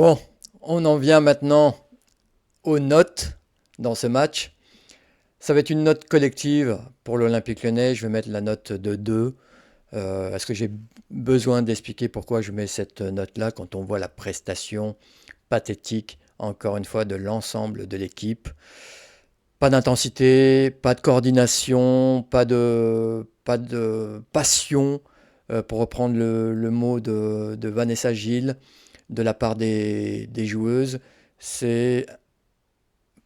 Bon, on en vient maintenant aux notes dans ce match. Ça va être une note collective pour l'Olympique Lyonnais. Je vais mettre la note de 2. Est-ce que j'ai besoin d'expliquer pourquoi je mets cette note-là quand on voit la prestation pathétique, encore une fois, de l'ensemble de l'équipe? Pas d'intensité, pas de coordination, pas de passion, pour reprendre le mot de Vanessa Gilles, de la part des joueuses. C'est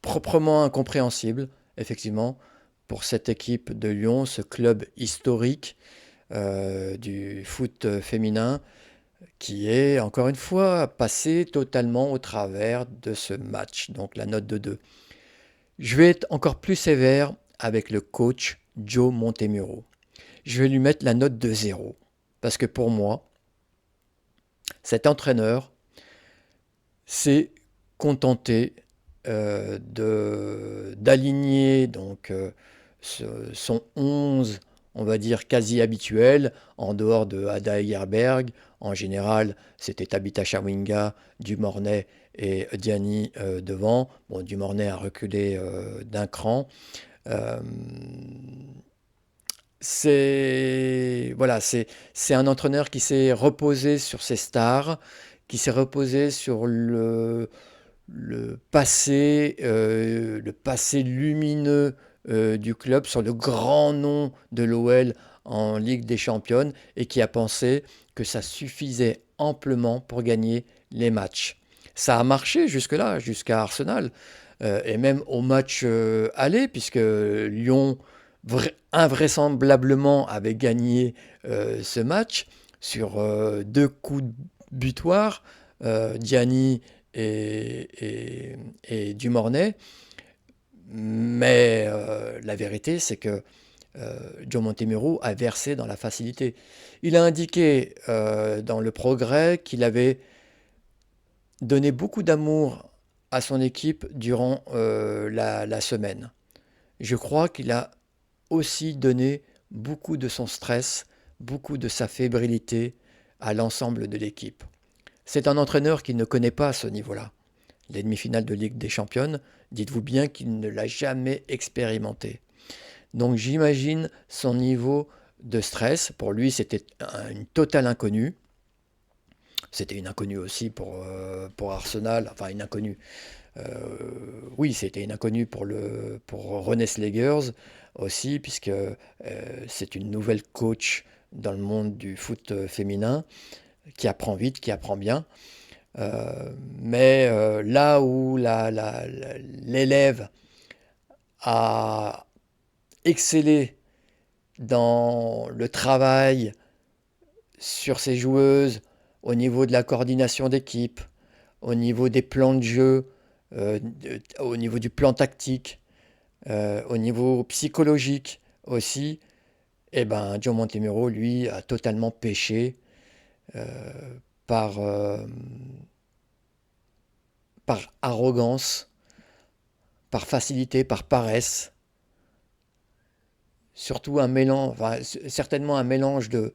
proprement incompréhensible, effectivement, pour cette équipe de Lyon, ce club historique du foot féminin, qui est, encore une fois, passé totalement au travers de ce match. Donc la note de 2. Je vais être encore plus sévère avec le coach Joe Montemuro. Je vais lui mettre la note de 0. Parce que pour moi, cet entraîneur s'est contenté d'aligner donc son 11, on va dire quasi habituel, en dehors de Ada Hegerberg. En général, c'était Tabitha Chawinga, Dumornay et Diani devant. Bon, Dumornay a reculé d'un cran. Euh, c'est voilà, c'est un entraîneur qui s'est reposé sur ses stars, qui s'est reposé sur le passé lumineux du club, sur le grand nom de l'OL en Ligue des Championnes, et qui a pensé que ça suffisait amplement pour gagner les matchs. Ça a marché jusque-là, jusqu'à Arsenal, et même au match aller, puisque Lyon invraisemblablement avait gagné ce match sur deux coups butoirs, Gianni et Dumornay. Mais la vérité, c'est que Joe Montemurro a versé dans la facilité. Il a indiqué dans le progrès qu'il avait donné beaucoup d'amour à son équipe durant la semaine. Je crois qu'il a aussi donné beaucoup de son stress, beaucoup de sa fébrilité à l'ensemble de l'équipe. C'est un entraîneur qui ne connaît pas ce niveau-là. Les demi-finales de Ligue des Championnes, dites-vous bien qu'il ne l'a jamais expérimenté. Donc j'imagine son niveau de stress. Pour lui, c'était une totale inconnue. C'était une inconnue aussi pour Arsenal, enfin une inconnue. Oui, c'était une inconnue pour René Slegers aussi, puisque c'est une nouvelle coach dans le monde du foot féminin, qui apprend vite, qui apprend bien. Mais là où l'élève a excellé dans le travail sur ses joueuses, au niveau de la coordination d'équipe, au niveau des plans de jeu, au niveau du plan tactique, au niveau psychologique aussi, eh ben, Joe Montemuro, lui, a totalement péché euh, par, euh, par arrogance, par facilité, par paresse. Surtout un mélange, enfin, certainement un mélange de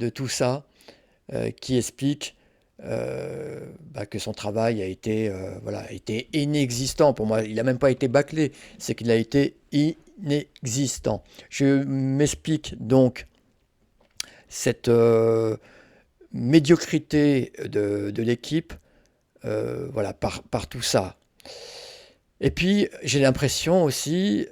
tout ça qui explique que son travail a été, voilà, a été inexistant. Pour moi, il n'a même pas été bâclé, c'est qu'il a été inexistant. Je m'explique donc cette médiocrité de l'équipe, voilà, par tout ça. Et puis, j'ai l'impression aussi,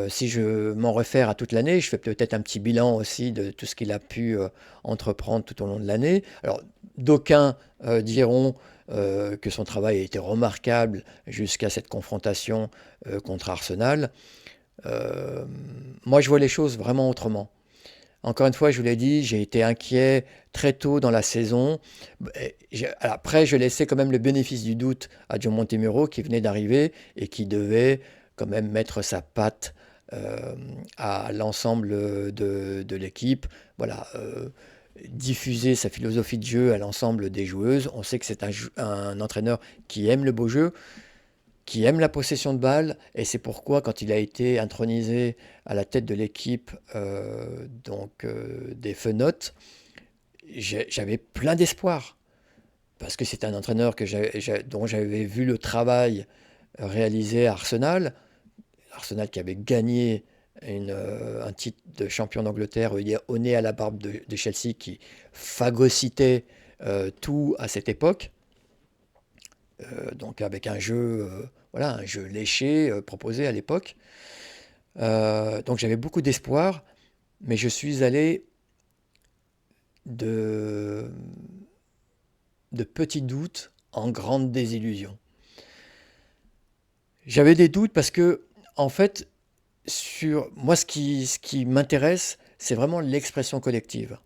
si je m'en réfère à toute l'année, je fais peut-être un petit bilan aussi de tout ce qu'il a pu entreprendre tout au long de l'année. Alors, d'aucuns diront que son travail a été remarquable jusqu'à cette confrontation contre Arsenal. Euh, Moi, je vois les choses vraiment autrement. Encore une fois, je vous l'ai dit, j'ai été inquiet très tôt dans la saison. Après, je laissais quand même le bénéfice du doute à John Montemuro qui venait d'arriver et qui devait quand même mettre sa patte euh, à l'ensemble de l'équipe. Voilà, diffuser sa philosophie de jeu à l'ensemble des joueuses. On sait que c'est un entraîneur qui aime le beau jeu, qui aime la possession de balle, et c'est pourquoi quand il a été intronisé à la tête de l'équipe des Fenotes, j'avais plein d'espoir. parce que c'est un entraîneur dont j'avais vu le travail réalisé à Arsenal. Arsenal qui avait gagné un titre de champion d'Angleterre au nez à la barbe de Chelsea, qui phagocytait tout à cette époque. Donc avec un jeu, voilà, un jeu léché proposé à l'époque. Donc j'avais beaucoup d'espoir, mais je suis allé de, de petits doutes en grande désillusion. J'avais des doutes parce que, en fait, sur moi, ce qui m'intéresse, c'est vraiment l'expression collective.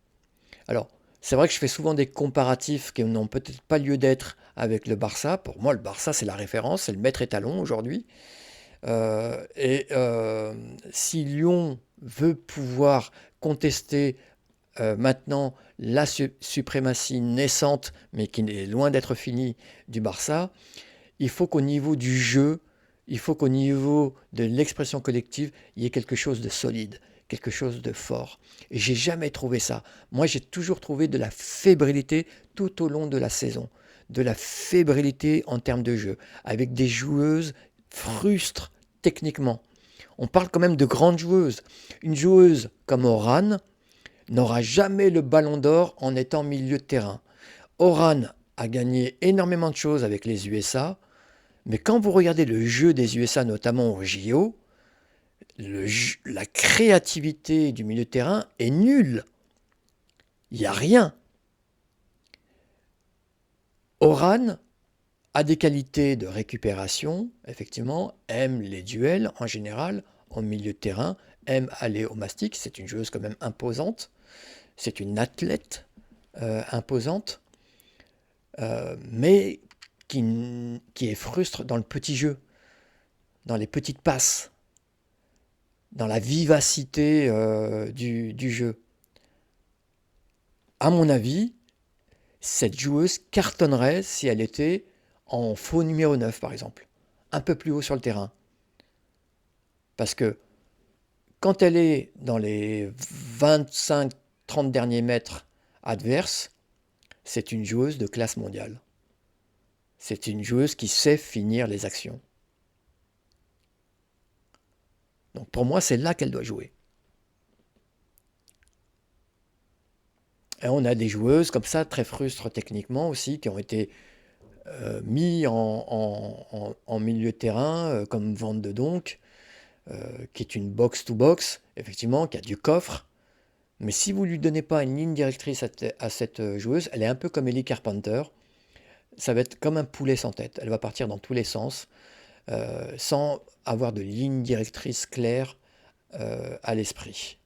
Alors, c'est vrai que je fais souvent des comparatifs qui n'ont peut-être pas lieu d'être avec le Barça. Pour moi, le Barça, c'est la référence, c'est le maître étalon aujourd'hui. Si Lyon veut pouvoir contester maintenant la suprématie naissante, mais qui est loin d'être finie, du Barça, il faut qu'au niveau du jeu, il faut qu'au niveau de l'expression collective, il y ait quelque chose de solide, quelque chose de fort. Et j'ai jamais trouvé ça. Moi, j'ai toujours trouvé de la fébrilité tout au long de la saison, de la fébrilité en termes de jeu, avec des joueuses frustres techniquement. On parle quand même de grandes joueuses. Une joueuse comme Oran n'aura jamais le ballon d'or en étant milieu de terrain. Oran a gagné énormément de choses avec les USA, mais quand vous regardez le jeu des USA, notamment au JO, la créativité du milieu de terrain est nulle. Il n'y a rien. Oran a des qualités de récupération, effectivement, aime les duels en général, en milieu de terrain, aime aller au mastic, c'est une joueuse quand même imposante, c'est une athlète imposante, mais qui est frustre dans le petit jeu, dans les petites passes, dans la vivacité du jeu. À mon avis, cette joueuse cartonnerait si elle était en faux numéro 9, par exemple, un peu plus haut sur le terrain. Parce que quand elle est dans les 25-30 derniers mètres adverses, c'est une joueuse de classe mondiale. C'est une joueuse qui sait finir les actions. Donc pour moi, c'est là qu'elle doit jouer. Et on a des joueuses comme ça, très frustres techniquement aussi, qui ont été mis en milieu de terrain, comme Van de Donk, qui est une box-to-box, effectivement, qui a du coffre. Mais si vous ne lui donnez pas une ligne directrice à cette joueuse, elle est un peu comme Ellie Carpenter. Ça va être comme un poulet sans tête. Elle va partir dans tous les sens, sans avoir de ligne directrice claire à l'esprit.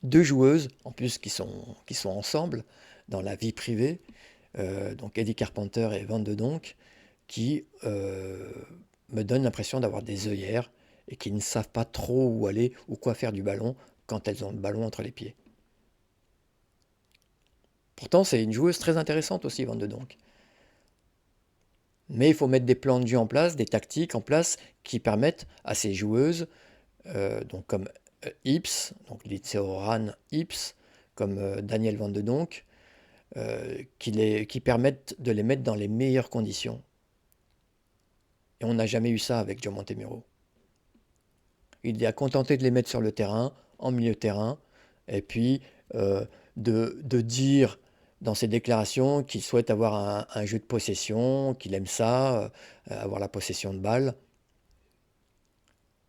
Deux joueuses, en plus, qui sont ensemble dans la vie privée, donc Eddie Carpenter et Van de Donk, qui me donnent l'impression d'avoir des œillères et qui ne savent pas trop où aller ou quoi faire du ballon quand elles ont le ballon entre les pieds. Pourtant, c'est une joueuse très intéressante aussi, Van de Donk. Mais il faut mettre des plans de jeu en place, des tactiques en place qui permettent à ces joueuses, donc comme Ips, donc Lindsey Oran Ips, comme Daniel Van de Donk, qui permettent de les mettre dans les meilleures conditions. Et on n'a jamais eu ça avec Joe Montemurro. Il a contenté de les mettre sur le terrain, en milieu de terrain, et puis de dire dans ses déclarations qu'il souhaite avoir un jeu de possession, qu'il aime ça, avoir la possession de balle.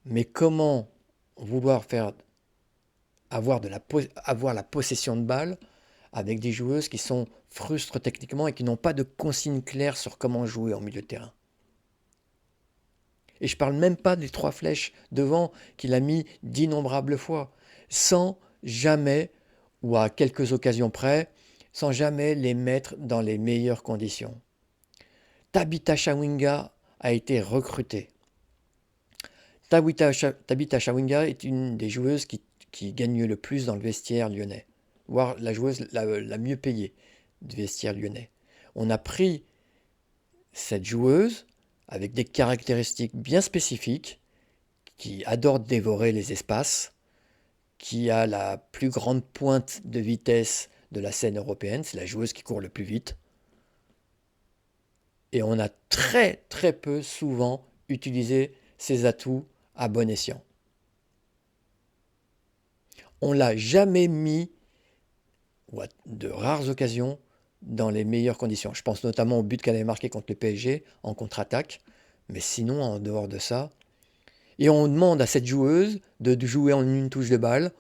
Mais comment vouloir avoir la possession de balle avec des joueuses qui sont frustres techniquement et qui n'ont pas de consignes claires sur comment jouer en milieu de terrain? Et je ne parle même pas des 3 flèches devant qu'il a mis d'innombrables fois, sans jamais, ou à quelques occasions près, sans jamais les mettre dans les meilleures conditions. Tabitha Chawinga a été recrutée. Tabitha Chawinga est une des joueuses qui gagne le plus dans le vestiaire lyonnais, voire la joueuse la mieux payée du vestiaire lyonnais. On a pris cette joueuse avec des caractéristiques bien spécifiques, qui adore dévorer les espaces, qui a la plus grande pointe de vitesse de la scène européenne, c'est la joueuse qui court le plus vite. Et on a très très peu souvent utilisé ses atouts à bon escient. On l'a jamais mis, ou à de rares occasions, dans les meilleures conditions. Je pense notamment au but qu'elle avait marqué contre le PSG en contre-attaque. Mais sinon, en dehors de ça, et on demande à cette joueuse de jouer en une touche de balle,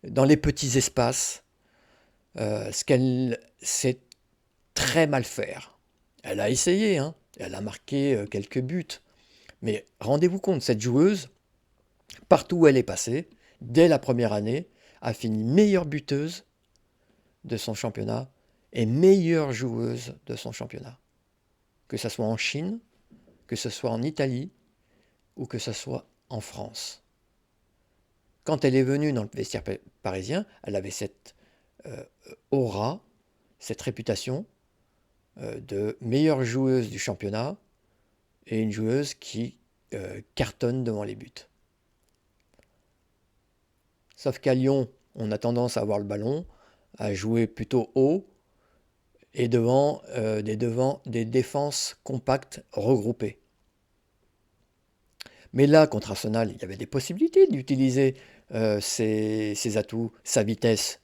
dans les petits espaces, ce qu'elle sait très mal faire. Elle a essayé, hein, elle a marqué quelques buts. Mais rendez-vous compte, cette joueuse, partout où elle est passée, dès la première année, a fini meilleure buteuse de son championnat et meilleure joueuse de son championnat. Que ce soit en Chine, que ce soit en Italie ou que ce soit en France. Quand elle est venue dans le vestiaire parisien, elle avait cette aura, cette réputation de meilleure joueuse du championnat et une joueuse qui cartonne devant les buts. Sauf qu'à Lyon, on a tendance à avoir le ballon, à jouer plutôt haut et devant des défenses compactes regroupées. Mais là, contre Arsenal, il y avait des possibilités d'utiliser ses atouts, sa vitesse.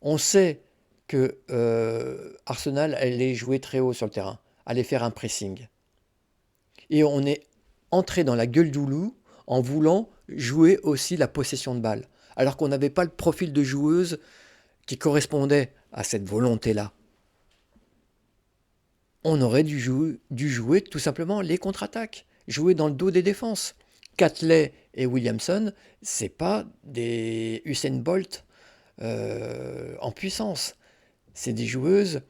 On sait que Arsenal allait jouer très haut sur le terrain, allait faire un pressing. Et on est entré dans la gueule du loup en voulant jouer aussi la possession de balle, alors qu'on n'avait pas le profil de joueuse qui correspondait à cette volonté-là. On aurait dû jouer tout simplement les contre-attaques, jouer dans le dos des défenses. Catley et Williamson, c'est pas des Usain Bolt en puissance. C'est des joueuses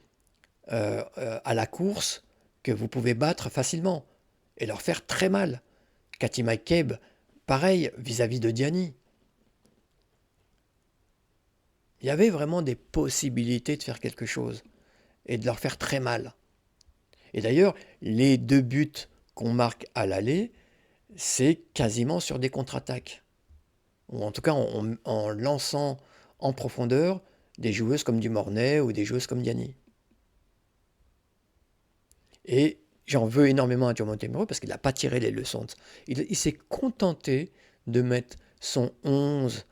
à la course que vous pouvez battre facilement et leur faire très mal. Katy McCabe, pareil vis-à-vis de Diani. Il y avait vraiment des possibilités de faire quelque chose et de leur faire très mal. Et d'ailleurs, les 2 buts qu'on marque à l'aller, c'est quasiment sur des contre-attaques. Ou en tout cas en lançant en profondeur des joueuses comme Dumornay ou des joueuses comme Diani. Et j'en veux énormément à Diomande Temeru parce qu'il n'a pas tiré les leçons. Il s'est contenté de mettre son 11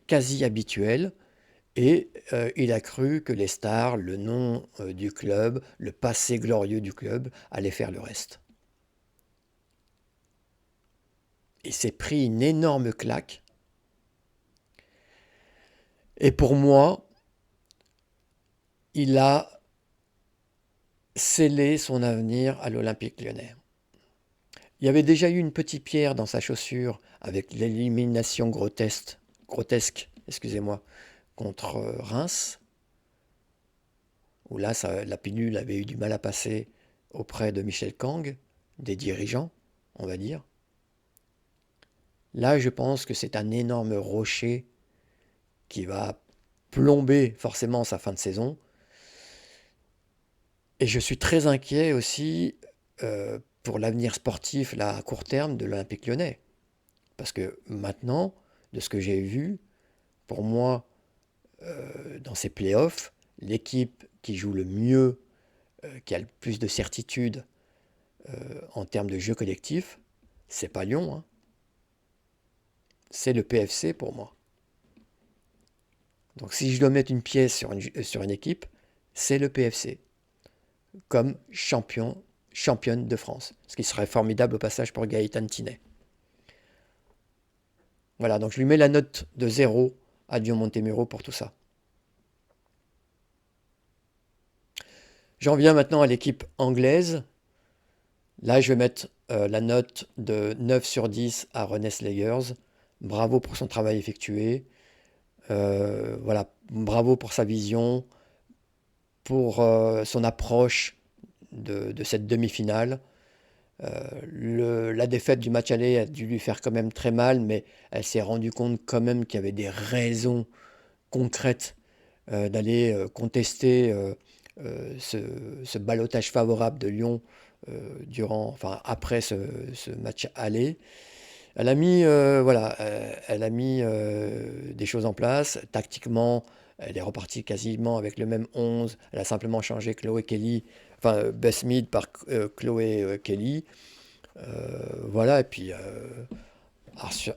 quasi habituel et il a cru que les stars, le nom du club, le passé glorieux du club allaient faire le reste. Il s'est pris une énorme claque. Et pour moi, il a scellé son avenir à l'Olympique Lyonnais. Il y avait déjà eu une petite pierre dans sa chaussure avec l'élimination grotesque, excusez-moi, contre Reims, où là, la pilule avait eu du mal à passer auprès de Michel Kang, des dirigeants, on va dire. Là, je pense que c'est un énorme rocher qui va plomber forcément sa fin de saison. Et je suis très inquiet aussi pour l'avenir sportif là, à court terme de l'Olympique Lyonnais. Parce que maintenant, de ce que j'ai vu, pour moi, dans ces playoffs, l'équipe qui joue le mieux, qui a le plus de certitude en termes de jeu collectif, c'est pas Lyon, hein. C'est le PFC pour moi. Donc si je dois mettre une pièce sur une équipe, c'est le PFC, comme championne de France. Ce qui serait formidable au passage pour Gaëtan Tinet. Voilà, donc je lui mets la note de 0 à Diomande Temeru pour tout ça. J'en viens maintenant à l'équipe anglaise. Là, je vais mettre la note de 9 sur 10 à René Slegers. Bravo pour son travail effectué. Voilà, bravo pour sa vision, pour son approche de cette demi-finale. La défaite du match aller a dû lui faire quand même très mal, mais elle s'est rendue compte quand même qu'il y avait des raisons concrètes d'aller contester ce ballottage favorable de Lyon après ce match aller. Elle a mis des choses en place. Tactiquement, Elle est repartie quasiment avec le même 11. Elle a simplement changé Chloé Kelly, enfin Beth Smith par Chloé Kelly. Voilà, et puis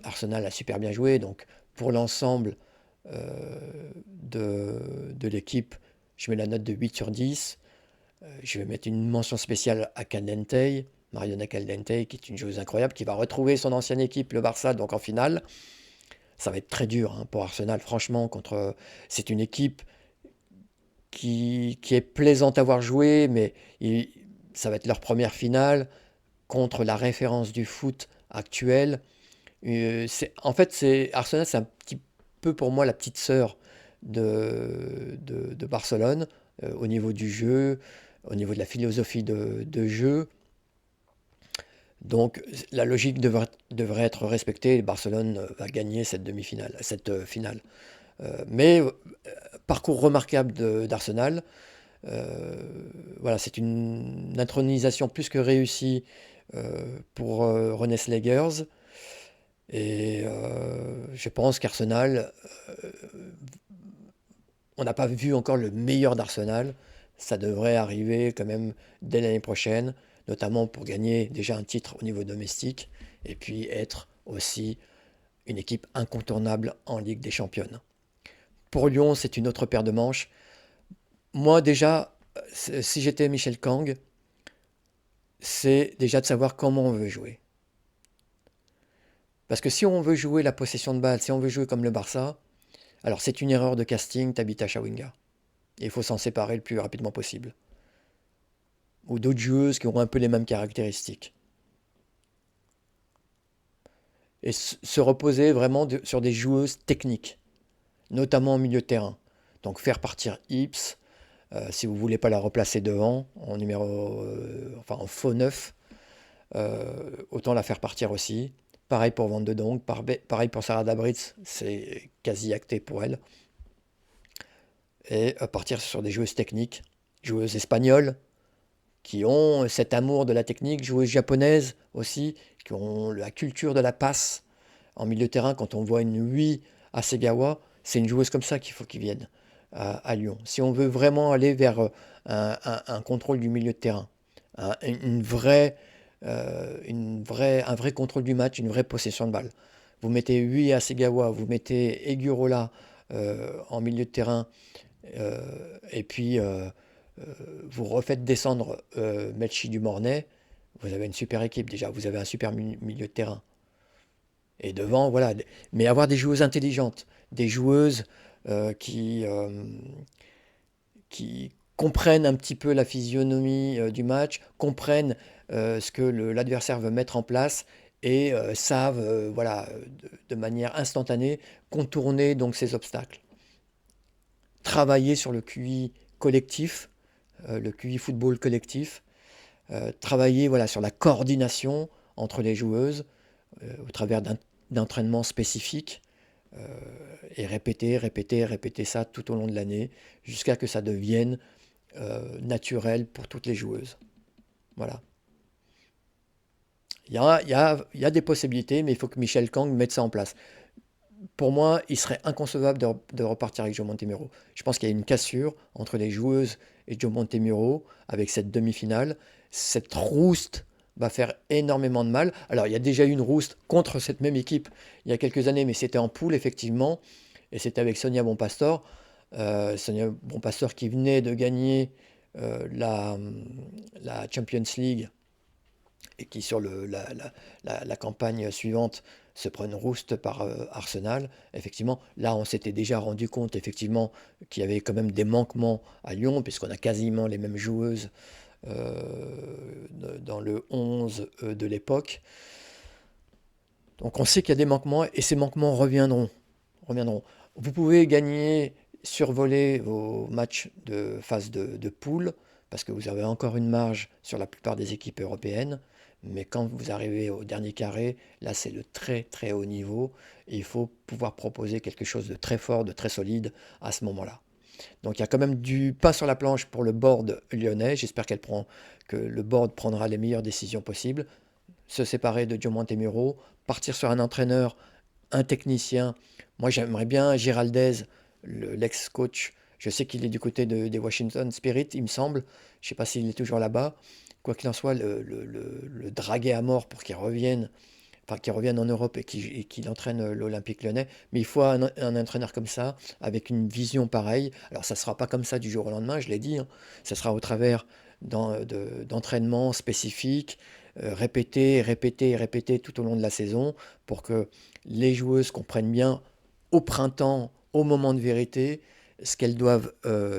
Arsenal a super bien joué. Donc pour l'ensemble euh, de l'équipe, je mets la note de 8 sur 10. Je vais mettre une mention spéciale à Caldentey, Mariona Caldentey, qui est une joueuse incroyable, qui va retrouver son ancienne équipe, le Barça, donc en finale. Ça va être très dur hein, pour Arsenal, franchement. C'est une équipe qui est plaisante à voir jouer, mais ça va être leur première finale contre la référence du foot actuel. En fait, Arsenal, c'est un petit peu pour moi la petite sœur de Barcelone au niveau du jeu, au niveau de la philosophie de jeu. Donc la logique devrait être respectée. Barcelone va gagner cette demi-finale, cette finale. Mais parcours remarquable d'Arsenal. Voilà, c'est une intronisation plus que réussie pour Rennes Lakers. Et je pense qu'Arsenal, on n'a pas vu encore le meilleur d'Arsenal. Ça devrait arriver quand même dès l'année prochaine, notamment pour gagner déjà un titre au niveau domestique et puis être aussi une équipe incontournable en Ligue des Championnes. Pour Lyon, c'est une autre paire de manches. Moi déjà, si j'étais Michel Kang, c'est déjà de savoir comment on veut jouer. Parce que si on veut jouer la possession de balle, si on veut jouer comme le Barça, alors c'est une erreur de casting, Tabitha Chawinga. Et il faut s'en séparer le plus rapidement possible. Ou d'autres joueuses qui auront un peu les mêmes caractéristiques. Et se reposer vraiment sur des joueuses techniques, notamment en milieu de terrain. Donc faire partir Ips, si vous ne voulez pas la replacer devant, en enfin en faux neuf, autant la faire partir aussi. Pareil pour Van de Donk, pareil pour Sarah Dabritz, c'est quasi acté pour elle. Et partir sur des joueuses techniques, joueuses espagnoles, qui ont cet amour de la technique, joueuses japonaises aussi, qui ont la culture de la passe en milieu de terrain. Quand on voit une Ui Hasegawa, c'est une joueuse comme ça qu'il faut qu'ils viennent à Lyon. Si on veut vraiment aller vers un contrôle du milieu de terrain, un vrai contrôle du match, une vraie possession de balle. Vous mettez Ui Hasegawa, vous mettez Egurola en milieu de terrain, et puis vous refaites descendre Melchi du Mornay, vous avez une super équipe déjà, vous avez un super milieu de terrain. Et devant, voilà, mais avoir des joueuses intelligentes, des joueuses qui comprennent un petit peu la physionomie du match, comprennent ce que l'adversaire veut mettre en place et savent, voilà, de manière instantanée, contourner donc ces obstacles. Travailler sur le QI collectif, le QI football collectif, travailler voilà, sur la coordination entre les joueuses au travers d'entraînements spécifiques et répéter ça tout au long de l'année jusqu'à que ça devienne naturel pour toutes les joueuses. Voilà. Il y a des possibilités, mais il faut que Michel Kang mette ça en place. Pour moi, il serait inconcevable de repartir avec Joe Montemurro. Je pense qu'il y a une cassure entre les joueuses et Joe Montemurro avec cette demi-finale. Cette rouste va faire énormément de mal. Alors, il y a déjà eu une rouste contre cette même équipe il y a quelques années, mais c'était en poule, effectivement. Et c'était avec Sonia Bonpastor. Sonia Bonpastor qui venait de gagner la Champions League et qui, sur la campagne suivante, se prend une rouste par Arsenal. Effectivement, là, on s'était déjà rendu compte, effectivement, qu'il y avait quand même des manquements à Lyon, puisqu'on a quasiment les mêmes joueuses dans le 11 de l'époque. Donc on sait qu'il y a des manquements et ces manquements reviendront. Vous pouvez gagner, survoler vos matchs de phase de poule parce que vous avez encore une marge sur la plupart des équipes européennes. Mais quand vous arrivez au dernier carré, là c'est le très très haut niveau et il faut pouvoir proposer quelque chose de très fort, de très solide à ce moment-là. Donc il y a quand même du pain sur la planche pour le board lyonnais. J'espère que le board prendra les meilleures décisions possibles. Se séparer de Diomante Muro, partir sur un entraîneur, un technicien. Moi j'aimerais bien Giraldez l'ex-coach. Je sais qu'il est du côté des Washington Spirit, il me semble. Je ne sais pas s'il est toujours là-bas. Quoi qu'il en soit, le draguer à mort pour qu'il revienne, enfin qu'il revienne en Europe et qu'il entraîne l'Olympique Lyonnais. Mais il faut un entraîneur comme ça, avec une vision pareille. Alors ça ne sera pas comme ça du jour au lendemain, je l'ai dit, hein. Ça sera au travers d'entraînements spécifiques, répétés, répétés et répétés tout au long de la saison, pour que les joueuses comprennent bien au printemps, au moment de vérité, ce qu'elles doivent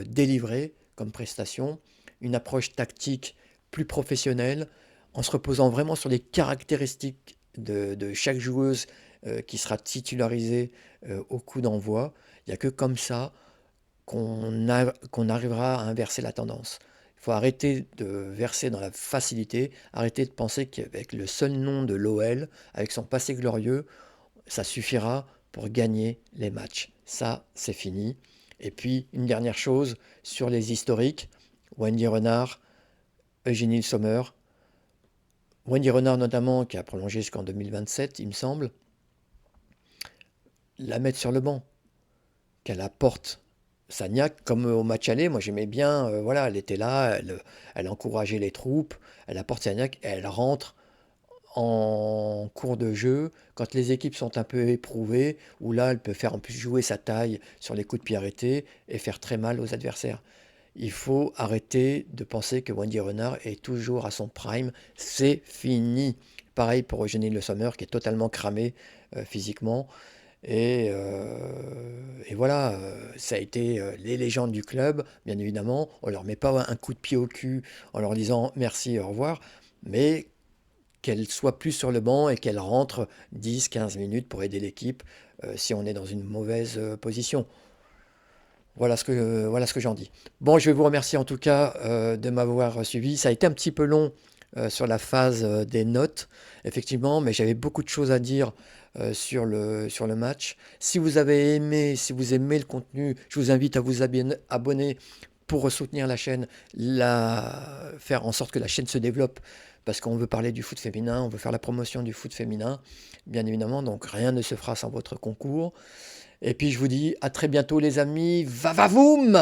délivrer comme prestation, une approche tactique plus professionnelle, en se reposant vraiment sur les caractéristiques de chaque joueuse qui sera titularisée au coup d'envoi. Il n'y a que comme ça qu'on arrivera à inverser la tendance. Il faut arrêter de verser dans la facilité, arrêter de penser qu'avec le seul nom de l'OL, avec son passé glorieux, ça suffira pour gagner les matchs. Ça, c'est fini. Et puis, une dernière chose sur les historiques, Wendy Renard, Eugénie Le Sommer. Wendy Renard notamment, qui a prolongé jusqu'en 2027, il me semble, la mettre sur le banc, qu'elle apporte Sagnac, comme au match aller. Moi j'aimais bien, voilà, elle était là, elle encourageait les troupes, elle apporte Sagnac, et elle rentre en cours de jeu, quand les équipes sont un peu éprouvées, où là elle peut faire en plus jouer sa taille sur les coups de pied arrêtés et faire très mal aux adversaires. Il faut arrêter de penser que Wendy Renard est toujours à son prime. C'est fini. Pareil pour Eugénie Le Sommer qui est totalement cramé physiquement. Et voilà, ça a été les légendes du club, bien évidemment. On leur met pas un coup de pied au cul en leur disant merci, au revoir, mais qu'elles soient plus sur le banc et qu'elles rentrent 10-15 minutes pour aider l'équipe si on est dans une mauvaise position. Voilà ce que j'en dis. Bon, je vais vous remercier en tout cas de m'avoir suivi. Ça a été un petit peu long sur la phase des notes, effectivement, mais j'avais beaucoup de choses à dire sur le match. Si vous avez aimé, si vous aimez le contenu, je vous invite à vous abonner pour soutenir la chaîne, faire en sorte que la chaîne se développe, parce qu'on veut parler du foot féminin, on veut faire la promotion du foot féminin, bien évidemment, donc rien ne se fera sans votre concours. Et puis je vous dis à très bientôt les amis, va va voum!